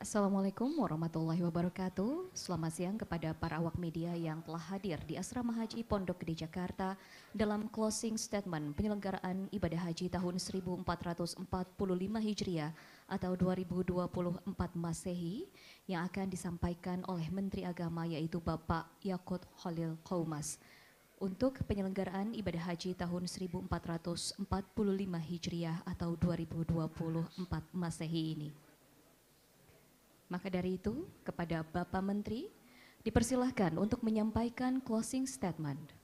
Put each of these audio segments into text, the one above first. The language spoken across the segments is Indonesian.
Assalamualaikum warahmatullahi wabarakatuh. Selamat siang kepada para awak media yang telah hadir di Asrama Haji Pondok Gede Jakarta dalam closing statement penyelenggaraan ibadah haji tahun 1445 Hijriah atau 2024 Masehi yang akan disampaikan oleh Menteri Agama yaitu Bapak Yakut Khalil Qaumas. Untuk penyelenggaraan ibadah haji tahun 1445 Hijriah atau 2024 Masehi ini. Maka dari itu, kepada Bapak Menteri, dipersilahkan untuk menyampaikan closing statement.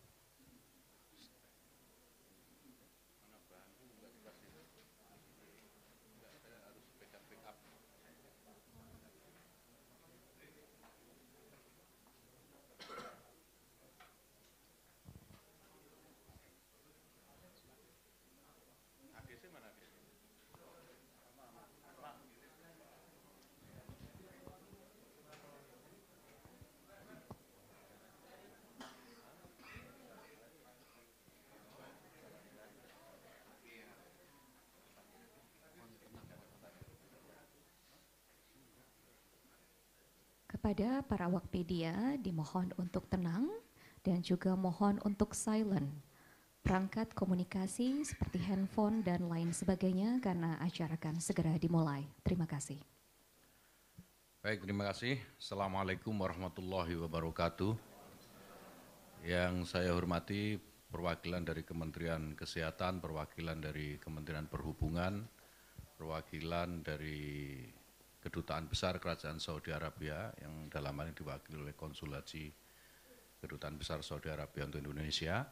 Kepada para awak media dimohon untuk tenang dan juga mohon untuk silent perangkat komunikasi seperti handphone dan lain sebagainya karena acara akan segera dimulai. Terima kasih. Baik, terima kasih. Assalamualaikum warahmatullahi wabarakatuh. Yang saya hormati perwakilan dari Kementerian Kesehatan, perwakilan dari Kementerian Perhubungan, perwakilan dari Kedutaan Besar Kerajaan Saudi Arabia yang dalam hal ini diwakili oleh Konsul Haji Kedutaan Besar Saudi Arabia untuk Indonesia,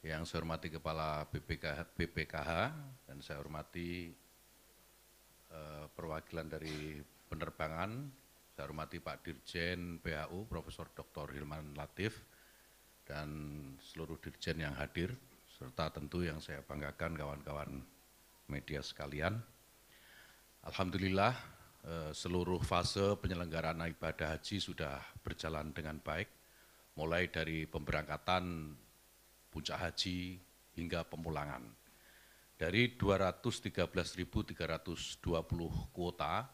yang saya hormati Kepala BPKH dan saya hormati perwakilan dari penerbangan, saya hormati Pak Dirjen PHU Profesor Dr. Hilman Latif dan seluruh dirjen yang hadir, serta tentu yang saya banggakan kawan-kawan media sekalian. Alhamdulillah seluruh fase penyelenggaraan ibadah haji sudah berjalan dengan baik, mulai dari pemberangkatan puncak haji hingga pemulangan. Dari 213.320 kuota,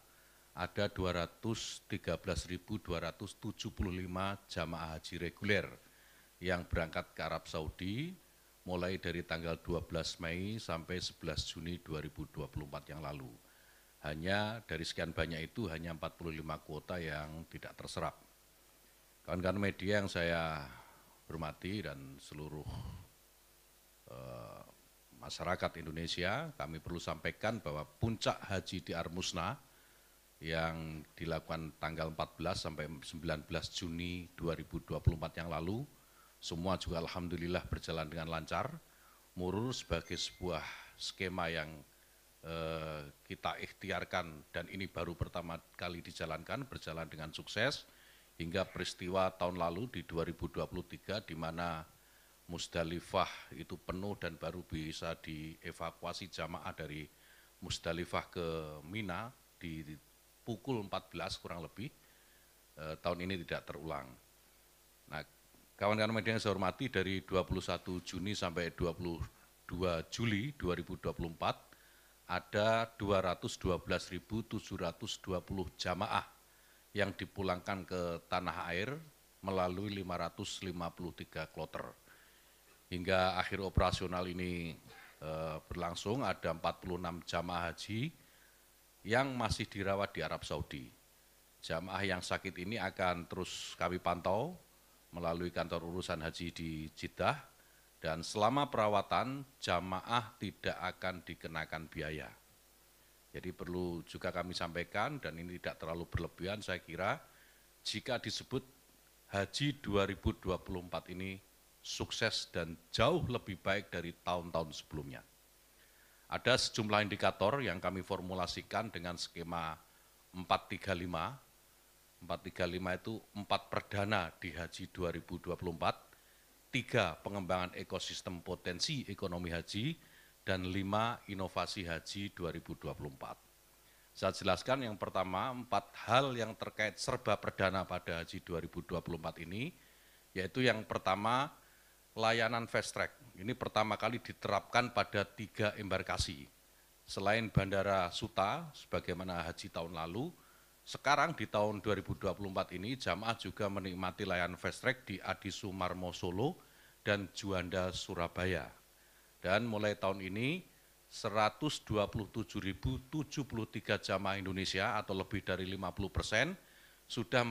ada 213.275 jamaah haji reguler yang berangkat ke Arab Saudi mulai dari tanggal 12 Mei sampai 11 Juni 2024 yang lalu. Hanya dari sekian banyak itu hanya 45 kuota yang tidak terserap. Kawan-kawan media yang saya hormati dan seluruh masyarakat Indonesia, kami perlu sampaikan bahwa puncak haji di Armusna yang dilakukan tanggal 14 sampai 19 Juni 2024 yang lalu, semua juga alhamdulillah berjalan dengan lancar, murur sebagai sebuah skema yang kita ikhtiarkan dan ini baru pertama kali dijalankan, berjalan dengan sukses hingga peristiwa tahun lalu di 2023 di mana Musdalifah itu penuh dan baru bisa dievakuasi jamaah dari Musdalifah ke Mina di pukul 14 kurang lebih, tahun ini tidak terulang. Nah, kawan-kawan media yang saya hormati, dari 21 Juni sampai 22 Juli 2024 ada 212.720 jamaah yang dipulangkan ke tanah air melalui 553 kloter. Hingga akhir operasional ini berlangsung, ada 46 jamaah haji yang masih dirawat di Arab Saudi. Jamaah yang sakit ini akan terus kami pantau melalui kantor urusan haji di Jeddah, dan selama perawatan jamaah tidak akan dikenakan biaya. Jadi perlu juga kami sampaikan, dan ini tidak terlalu berlebihan saya kira, jika disebut haji 2024 ini sukses dan jauh lebih baik dari tahun-tahun sebelumnya. Ada sejumlah indikator yang kami formulasikan dengan skema 435. 435 itu 4 perdana di haji 2024, 3 pengembangan ekosistem potensi ekonomi haji, dan 5 inovasi haji 2024. Saya jelaskan yang pertama, 4 hal yang terkait serba perdana pada haji 2024 ini, yaitu yang pertama, layanan fast track. Ini pertama kali diterapkan pada 3 embarkasi. Selain Bandara Suta, sebagaimana haji tahun lalu, Sekarang di tahun 2024 ini jamaah juga menikmati layanan fast track di Adi Sumarmo Solo dan Juanda Surabaya. Dan mulai tahun ini 127.073 jamaah Indonesia atau lebih dari 50% sudah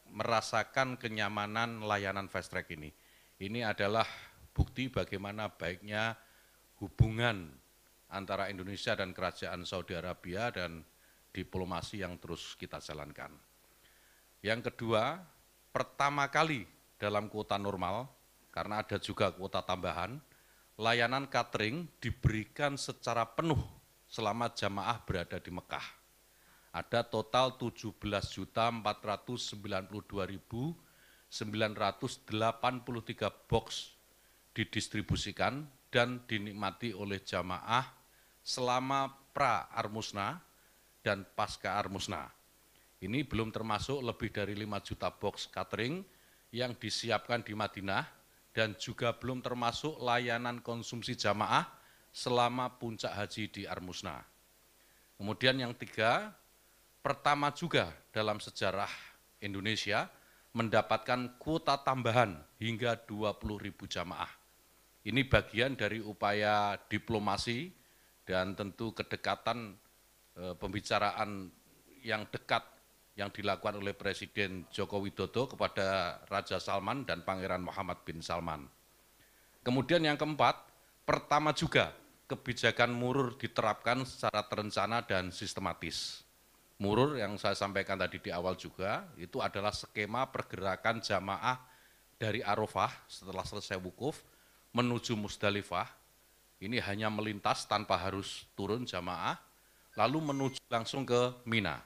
merasakan kenyamanan layanan fast track ini. Ini adalah bukti bagaimana baiknya hubungan antara Indonesia dan Kerajaan Saudi Arabia dan diplomasi yang terus kita jalankan. Yang kedua, pertama kali dalam kuota normal, karena ada juga kuota tambahan, layanan catering diberikan secara penuh selama jamaah berada di Mekah. Ada total 17.492.983 box didistribusikan dan dinikmati oleh jamaah selama pra-Armusna dan pasca Armusna. Ini belum termasuk lebih dari 5 juta box catering yang disiapkan di Madinah dan juga belum termasuk layanan konsumsi jamaah selama puncak haji di Armusna. Kemudian yang tiga, pertama juga dalam sejarah Indonesia mendapatkan kuota tambahan hingga 20.000 jamaah. Ini bagian dari upaya diplomasi dan tentu kedekatan pembicaraan yang dekat yang dilakukan oleh Presiden Joko Widodo kepada Raja Salman dan Pangeran Muhammad bin Salman. Kemudian yang keempat, pertama juga kebijakan murur diterapkan secara terencana dan sistematis. Murur yang saya sampaikan tadi di awal juga, itu adalah skema pergerakan jamaah dari Arafah setelah selesai wukuf menuju Musdalifah. Ini hanya melintas tanpa harus turun jamaah, lalu menuju langsung ke Mina.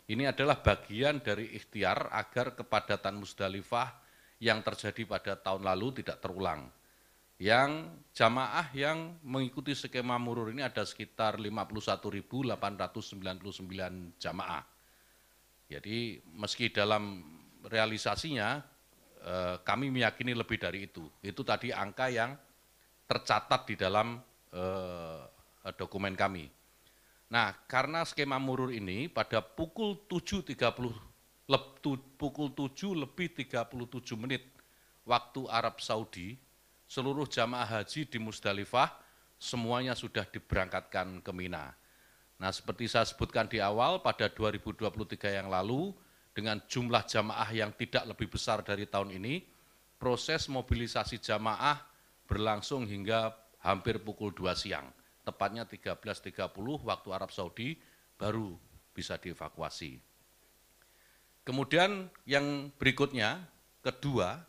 Ini adalah bagian dari ikhtiar agar kepadatan Musdalifah yang terjadi pada tahun lalu tidak terulang. Yang jamaah yang mengikuti skema murur ini ada sekitar 51.899 jamaah. Jadi meski dalam realisasinya kami meyakini lebih dari itu. Itu tadi angka yang tercatat di dalam dokumen kami. Nah, karena skema murur ini pada pukul 7.37 menit waktu Arab Saudi, seluruh jamaah haji di Musdalifah semuanya sudah diberangkatkan ke Mina. Nah, seperti saya sebutkan di awal, pada 2023 yang lalu, dengan jumlah jamaah yang tidak lebih besar dari tahun ini, proses mobilisasi jamaah berlangsung hingga hampir pukul 2 siang. Tepatnya 13.30 waktu Arab Saudi baru bisa dievakuasi. Kemudian yang berikutnya, kedua,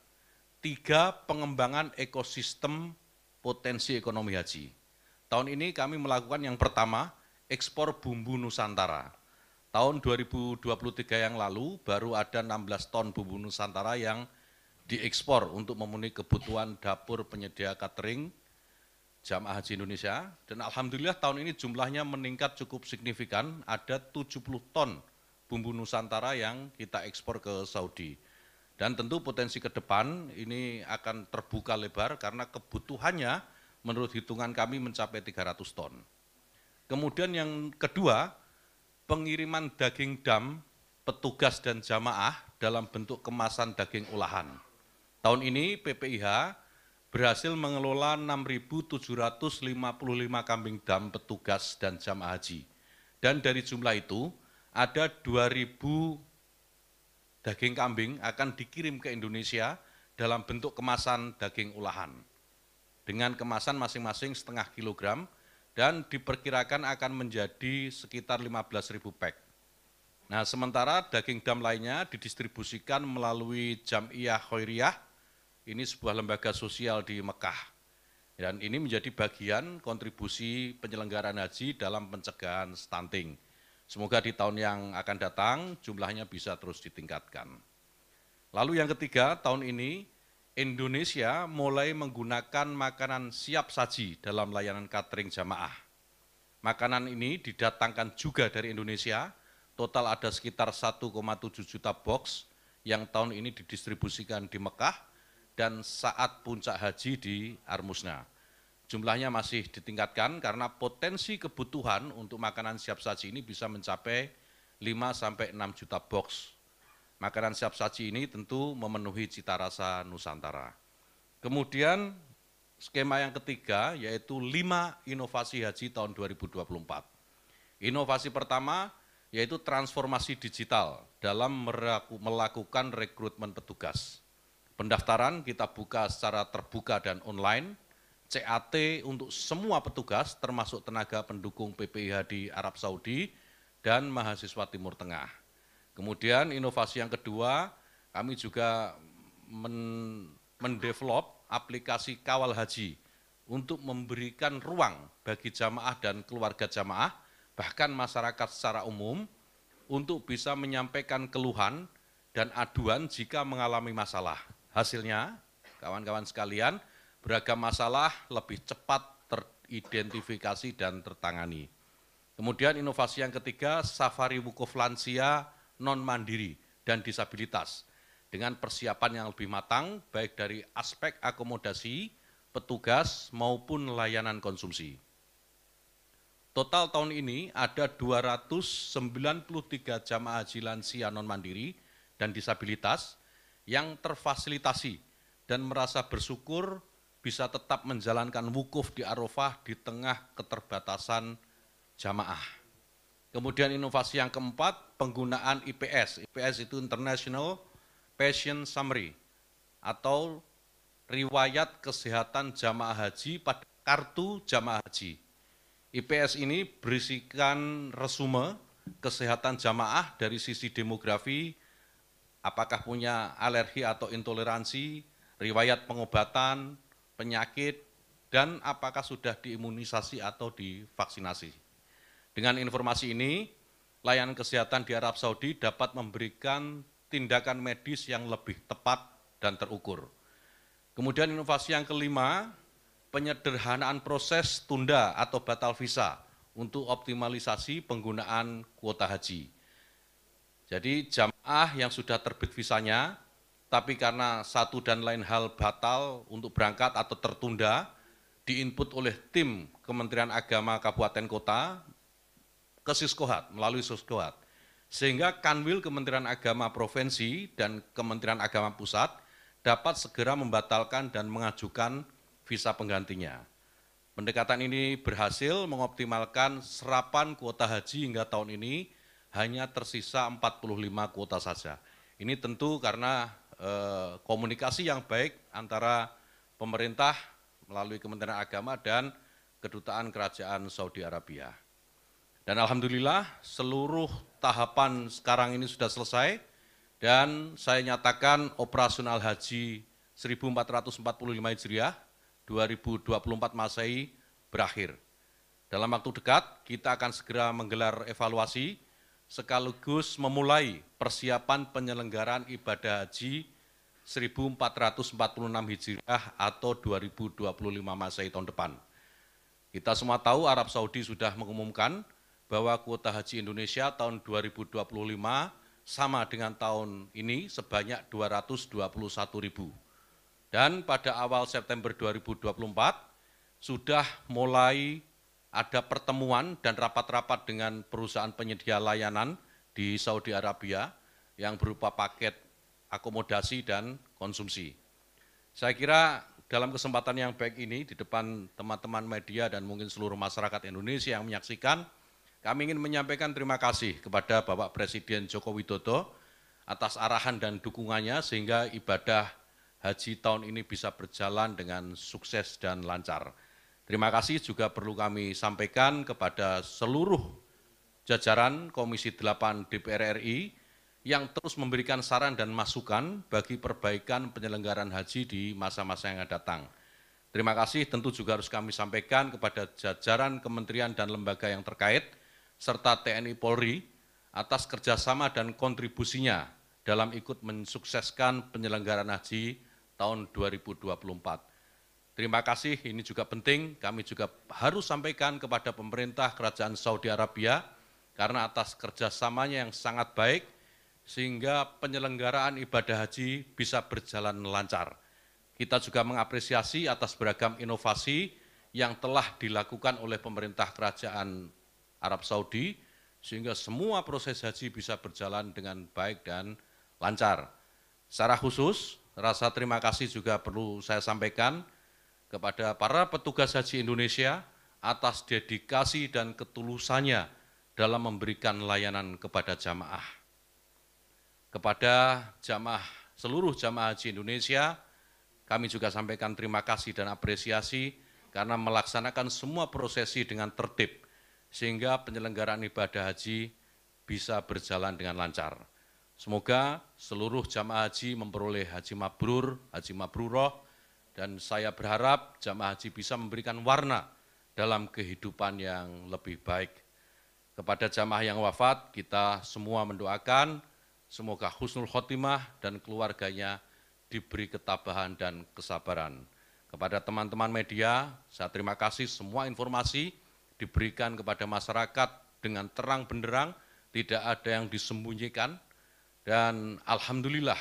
3 pengembangan ekosistem potensi ekonomi haji. Tahun ini kami melakukan yang pertama, ekspor bumbu Nusantara. Tahun 2023 yang lalu baru ada 16 ton bumbu Nusantara yang diekspor untuk memenuhi kebutuhan dapur penyedia catering jamaah haji Indonesia, dan alhamdulillah tahun ini jumlahnya meningkat cukup signifikan, ada 70 ton bumbu Nusantara yang kita ekspor ke Saudi. Dan tentu potensi ke depan ini akan terbuka lebar karena kebutuhannya menurut hitungan kami mencapai 300 ton. Kemudian yang kedua, pengiriman daging dam, petugas dan jamaah dalam bentuk kemasan daging olahan. Tahun ini PPIH berhasil mengelola 6.755 kambing dam petugas dan jamaah haji. Dan dari jumlah itu, ada 2.000 daging kambing akan dikirim ke Indonesia dalam bentuk kemasan daging olahan. Dengan kemasan masing-masing setengah kilogram, dan diperkirakan akan menjadi sekitar 15.000 pack. Nah, sementara daging dam lainnya didistribusikan melalui Jam'iyah Khairiyah, ini sebuah lembaga sosial di Mekah. Dan ini menjadi bagian kontribusi penyelenggaraan haji dalam pencegahan stunting. Semoga di tahun yang akan datang jumlahnya bisa terus ditingkatkan. Lalu yang ketiga, tahun ini Indonesia mulai menggunakan makanan siap saji dalam layanan catering jamaah. Makanan ini didatangkan juga dari Indonesia, total ada sekitar 1,7 juta box yang tahun ini didistribusikan di Mekah dan saat puncak haji di Armusna. Jumlahnya masih ditingkatkan karena potensi kebutuhan untuk makanan siap saji ini bisa mencapai 5-6 juta box. Makanan siap saji ini tentu memenuhi cita rasa Nusantara. Kemudian skema yang ketiga yaitu 5 inovasi haji tahun 2024. Inovasi pertama yaitu transformasi digital dalam melakukan rekrutmen petugas. Pendaftaran kita buka secara terbuka dan online, CAT untuk semua petugas termasuk tenaga pendukung PPIH di Arab Saudi dan mahasiswa Timur Tengah. Kemudian inovasi yang kedua, kami juga mendevelop aplikasi kawal haji untuk memberikan ruang bagi jamaah dan keluarga jamaah, bahkan masyarakat secara umum, untuk bisa menyampaikan keluhan dan aduan jika mengalami masalah. Hasilnya, kawan-kawan sekalian, beragam masalah lebih cepat teridentifikasi dan tertangani. Kemudian inovasi yang ketiga, safari wukuf lansia non-mandiri dan disabilitas dengan persiapan yang lebih matang, baik dari aspek akomodasi, petugas, maupun layanan konsumsi. Total tahun ini ada 293 jamaah haji lansia non-mandiri dan disabilitas yang terfasilitasi dan merasa bersyukur bisa tetap menjalankan wukuf di Arafah di tengah keterbatasan jamaah. Kemudian inovasi yang keempat, penggunaan IPS. IPS itu International Patient Summary atau riwayat kesehatan jamaah haji pada kartu jamaah haji. IPS ini berisikan resume kesehatan jamaah dari sisi demografi, apakah punya alergi atau intoleransi, riwayat pengobatan, penyakit, dan apakah sudah diimunisasi atau divaksinasi. Dengan informasi ini, layanan kesehatan di Arab Saudi dapat memberikan tindakan medis yang lebih tepat dan terukur. Kemudian inovasi yang kelima, penyederhanaan proses tunda atau batal visa untuk optimalisasi penggunaan kuota haji. Jadi jamaah yang sudah terbit visanya, tapi karena satu dan lain hal batal untuk berangkat atau tertunda, diinput oleh tim Kementerian Agama Kabupaten Kota ke Siskohat, melalui Siskohat. Sehingga Kanwil Kementerian Agama Provinsi dan Kementerian Agama Pusat dapat segera membatalkan dan mengajukan visa penggantinya. Pendekatan ini berhasil mengoptimalkan serapan kuota haji hingga tahun ini hanya tersisa 45 kuota saja. Ini tentu karena komunikasi yang baik antara pemerintah melalui Kementerian Agama dan Kedutaan Kerajaan Saudi Arabia. Dan alhamdulillah seluruh tahapan sekarang ini sudah selesai dan saya nyatakan operasional haji 1445 Hijriah 2024 Masehi berakhir. Dalam waktu dekat kita akan segera menggelar evaluasi sekaligus memulai persiapan penyelenggaraan ibadah haji 1446 Hijriah atau 2025 Masehi tahun depan. Kita semua tahu Arab Saudi sudah mengumumkan bahwa kuota haji Indonesia tahun 2025 sama dengan tahun ini sebanyak 221.000. Dan pada awal September 2024 sudah mulai ada pertemuan dan rapat-rapat dengan perusahaan penyedia layanan di Saudi Arabia yang berupa paket akomodasi dan konsumsi. Saya kira dalam kesempatan yang baik ini di depan teman-teman media dan mungkin seluruh masyarakat Indonesia yang menyaksikan, kami ingin menyampaikan terima kasih kepada Bapak Presiden Joko Widodo atas arahan dan dukungannya sehingga ibadah haji tahun ini bisa berjalan dengan sukses dan lancar. Terima kasih juga perlu kami sampaikan kepada seluruh jajaran Komisi 8 DPR RI yang terus memberikan saran dan masukan bagi perbaikan penyelenggaraan haji di masa-masa yang akan datang. Terima kasih tentu juga harus kami sampaikan kepada jajaran kementerian dan lembaga yang terkait, serta TNI Polri atas kerjasama dan kontribusinya dalam ikut mensukseskan penyelenggaraan haji tahun 2024. Terima kasih, ini juga penting, kami juga harus sampaikan kepada pemerintah Kerajaan Saudi Arabia karena atas kerjasamanya yang sangat baik sehingga penyelenggaraan ibadah haji bisa berjalan lancar. Kita juga mengapresiasi atas beragam inovasi yang telah dilakukan oleh pemerintah Kerajaan Arab Saudi sehingga semua proses haji bisa berjalan dengan baik dan lancar. Secara khusus, rasa terima kasih juga perlu saya sampaikan kepada para petugas haji Indonesia atas dedikasi dan ketulusannya dalam memberikan layanan kepada jamaah. Kepada seluruh jamaah haji Indonesia, kami juga sampaikan terima kasih dan apresiasi karena melaksanakan semua prosesi dengan tertib, sehingga penyelenggaraan ibadah haji bisa berjalan dengan lancar. Semoga seluruh jamaah haji memperoleh haji mabrur, haji mabruroh, dan saya berharap jamaah haji bisa memberikan warna dalam kehidupan yang lebih baik. Kepada jamaah yang wafat, kita semua mendoakan semoga husnul khotimah dan keluarganya diberi ketabahan dan kesabaran. Kepada teman-teman media, saya terima kasih semua informasi diberikan kepada masyarakat dengan terang benderang, tidak ada yang disembunyikan, dan alhamdulillah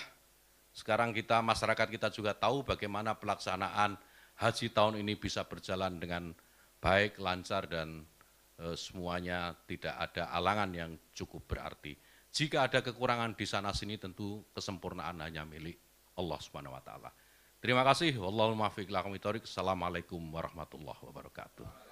sekarang masyarakat kita juga tahu bagaimana pelaksanaan haji tahun ini bisa berjalan dengan baik, lancar, dan semuanya tidak ada alangan yang cukup berarti. Jika ada kekurangan di sana sini, tentu kesempurnaan hanya milik Allah Subhanahu wa taala. Terima kasih. Wallahul muwaffiq ila aqwamit thoriq. Assalamualaikum warahmatullahi wabarakatuh.